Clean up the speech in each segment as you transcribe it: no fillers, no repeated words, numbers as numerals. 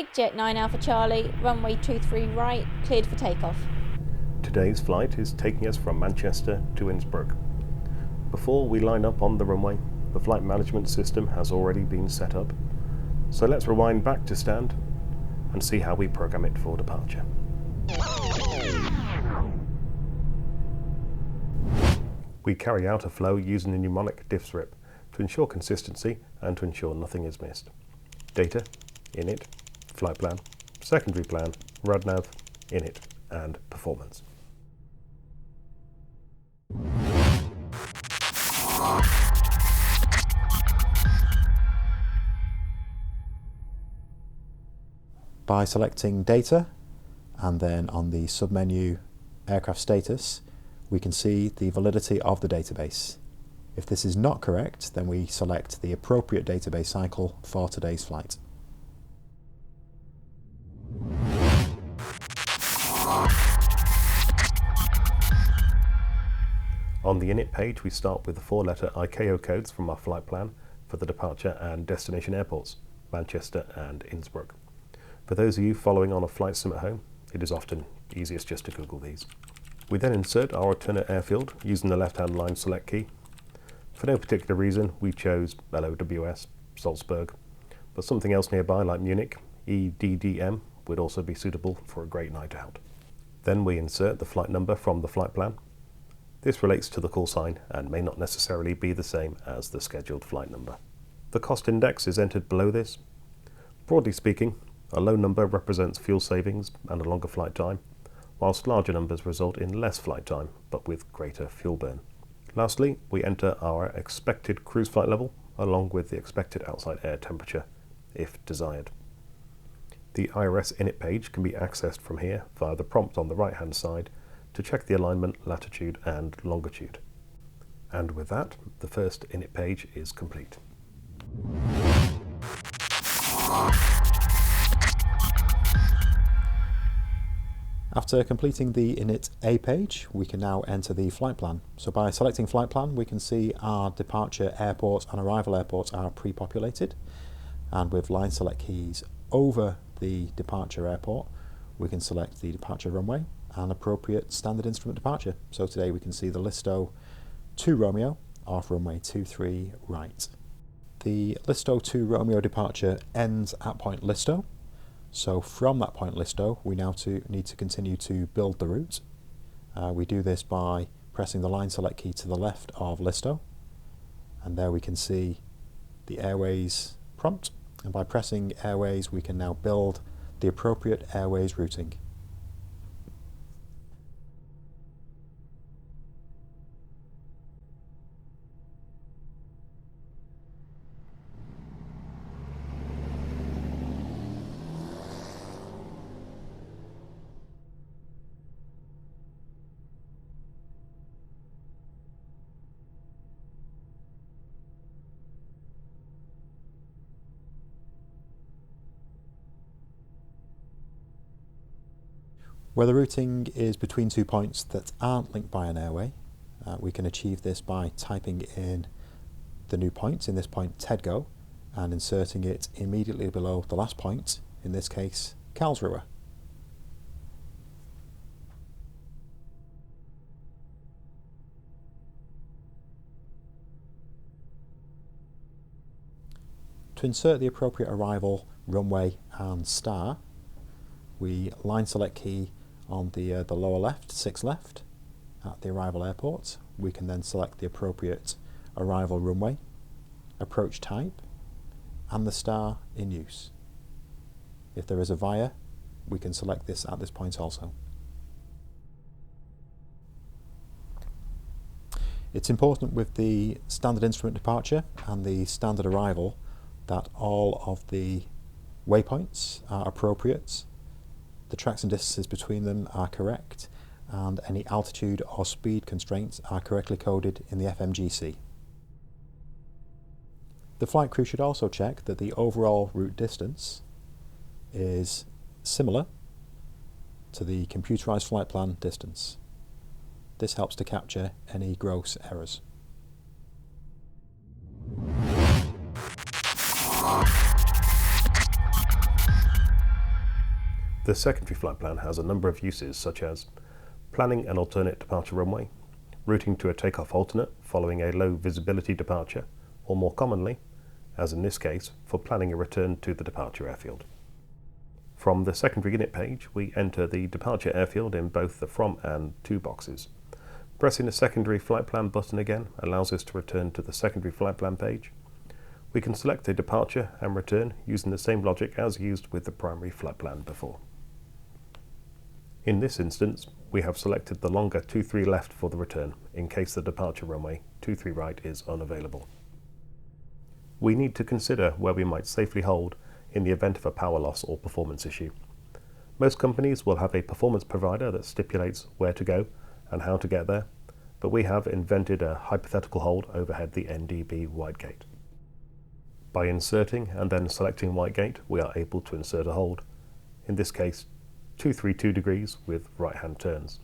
Big Jet 9 Alpha Charlie, runway 23 right, cleared for takeoff. Today's flight is taking us from Manchester to Innsbruck. Before we line up on the runway, the flight management system has already been set up. So let's rewind back to stand and see how we program it for departure. We carry out a flow using the mnemonic DIFSRIP to ensure consistency and to ensure nothing is missed. Data, INIT, flight plan, secondary plan, RAD NAV, INIT, and performance. By selecting Data and then on the submenu Aircraft Status, we can see the validity of the database. If this is not correct, then we select the appropriate database cycle for today's flight. On the INIT page, we start with the 4-letter ICAO codes from our flight plan for the departure and destination airports, Manchester and Innsbruck. For those of you following on a flight sim at home, it is often easiest just to Google these. We then insert our alternate airfield using the left-hand line select key. For no particular reason, we chose LOWS, Salzburg, but something else nearby like Munich, EDDM, would also be suitable for a great night out. Then we insert the flight number from the flight plan. This relates to the call sign and may not necessarily be the same as the scheduled flight number. The cost index is entered below this. Broadly speaking, a low number represents fuel savings and a longer flight time, whilst larger numbers result in less flight time but with greater fuel burn. Lastly, we enter our expected cruise flight level along with the expected outside air temperature if desired. The IRS INIT page can be accessed from here via the prompt on the right hand side to check the alignment, latitude and longitude. And with that, the first INIT page is complete. After completing the INIT A page, we can now enter the flight plan. So by selecting flight plan, we can see our departure airports and arrival airports are pre-populated. And with line select keys over the departure airport, we can select the departure runway and appropriate standard instrument departure. So today we can see the Listo 2 Romeo off runway 23 right. The Listo 2 Romeo departure ends at point Listo. So from that point Listo, we now need to continue to build the route. We do this by pressing the line select key to the left of Listo. And there we can see the Airways prompt. And by pressing Airways, we can now build the appropriate Airways routing. Where the routing is between 2 points that aren't linked by an airway, we can achieve this by typing in the new point, in this point Tedgo, and inserting it immediately below the last point, in this case Karlsruhe. To insert the appropriate arrival, runway and star, we line select key on the lower left, 6 left, at the arrival airport. We can then select the appropriate arrival runway, approach type, and the star in use. If there is a VIA, we can select this at this point also. It's important with the standard instrument departure and the standard arrival that all of the waypoints are appropriate, the tracks and distances between them are correct, and any altitude or speed constraints are correctly coded in the FMGC. The flight crew should also check that the overall route distance is similar to the computerized flight plan distance. This helps to capture any gross errors. The secondary flight plan has a number of uses, such as planning an alternate departure runway, routing to a takeoff alternate following a low visibility departure, or more commonly, as in this case, for planning a return to the departure airfield. From the secondary INIT page, we enter the departure airfield in both the from and to boxes. Pressing the secondary flight plan button again allows us to return to the secondary flight plan page. We can select a departure and return using the same logic as used with the primary flight plan before. In this instance, we have selected the longer 23 left for the return in case the departure runway 23 right is unavailable. We need to consider where we might safely hold in the event of a power loss or performance issue. Most companies will have a performance provider that stipulates where to go and how to get there, but we have invented a hypothetical hold overhead the NDB white gate. By inserting and then selecting white gate, we are able to insert a hold, in this case 232 degrees with right hand turns.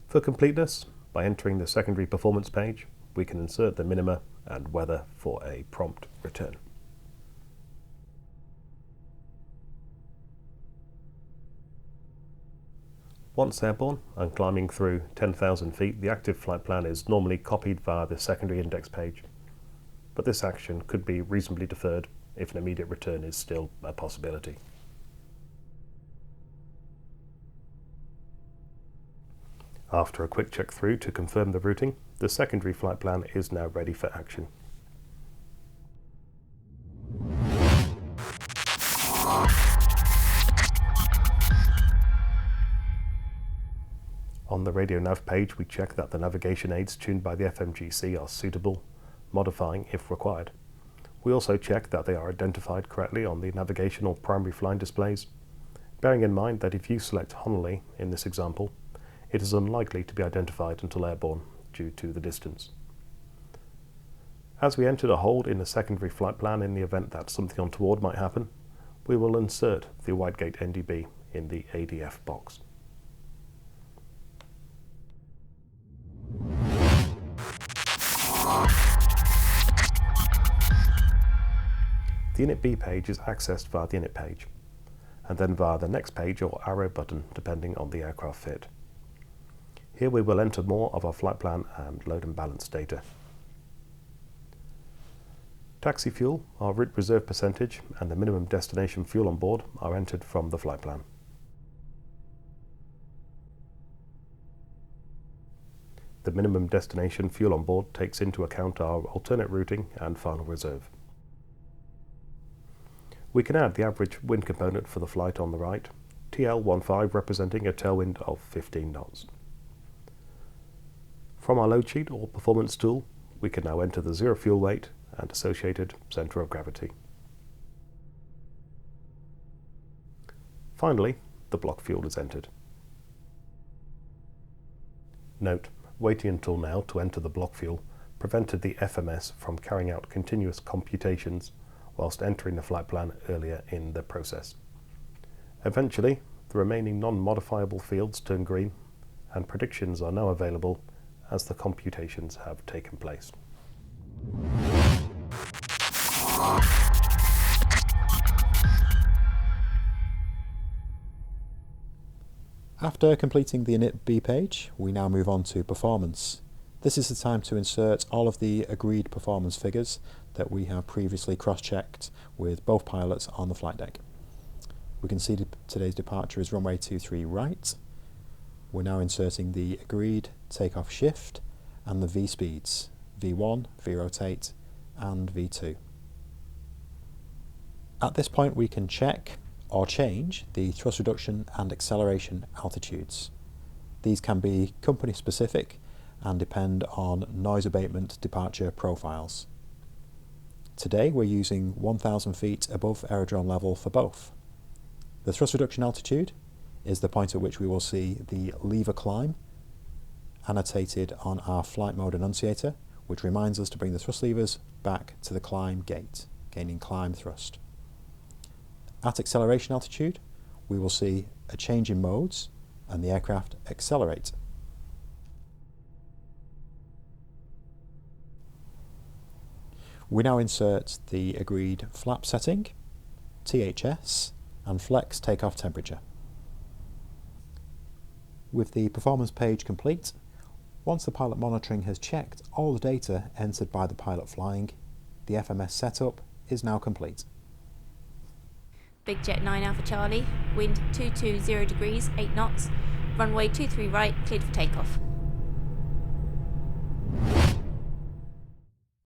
For completeness, by entering the secondary performance page, we can insert the minima and weather for a prompt return. Once airborne and climbing through 10,000 feet, the active flight plan is normally copied via the secondary index page, but this action could be reasonably deferred if an immediate return is still a possibility. After a quick check through to confirm the routing, the secondary flight plan is now ready for action. On the radio nav page, we check that the navigation aids tuned by the FMGC are suitable, modifying if required. We also check that they are identified correctly on the navigation or primary flying displays, bearing in mind that if you select Honolulu in this example, it is unlikely to be identified until airborne due to the distance. As we enter the hold in the secondary flight plan in the event that something untoward might happen, we will insert the white gate NDB in the ADF box. The INIT B page is accessed via the INIT page, and then via the next page or arrow button depending on the aircraft fit. Here we will enter more of our flight plan and load and balance data. Taxi fuel, our route reserve percentage, and the minimum destination fuel on board are entered from the flight plan. The minimum destination fuel on board takes into account our alternate routing and final reserve. We can add the average wind component for the flight on the right, TL15 representing a tailwind of 15 knots. From our load sheet or performance tool, we can now enter the zero fuel weight and associated centre of gravity. Finally, the block fuel is entered. Note, waiting until now to enter the block fuel prevented the FMS from carrying out continuous computations whilst entering the flight plan earlier in the process. Eventually, the remaining non-modifiable fields turn green and predictions are now available as the computations have taken place. After completing the INIT B page, we now move on to performance. This is the time to insert all of the agreed performance figures that we have previously cross-checked with both pilots on the flight deck. We can see today's departure is runway 23 right. We're now inserting the agreed takeoff shift and the V speeds, V1, V rotate and V2. At this point we can check or change the thrust reduction and acceleration altitudes. These can be company specific and depend on noise abatement departure profiles. Today we're using 1,000 feet above aerodrome level for both. The thrust reduction altitude is the point at which we will see the lever climb annotated on our flight mode annunciator, which reminds us to bring the thrust levers back to the climb gate, gaining climb thrust. At acceleration altitude, we will see a change in modes and the aircraft accelerate. We now insert the agreed flap setting, THS, and flex takeoff temperature. With the performance page complete, once the pilot monitoring has checked all the data entered by the pilot flying, the FMS setup is now complete. Big Jet 9 Alpha Charlie, wind 220 degrees, 8 knots, runway 23 right, cleared for takeoff.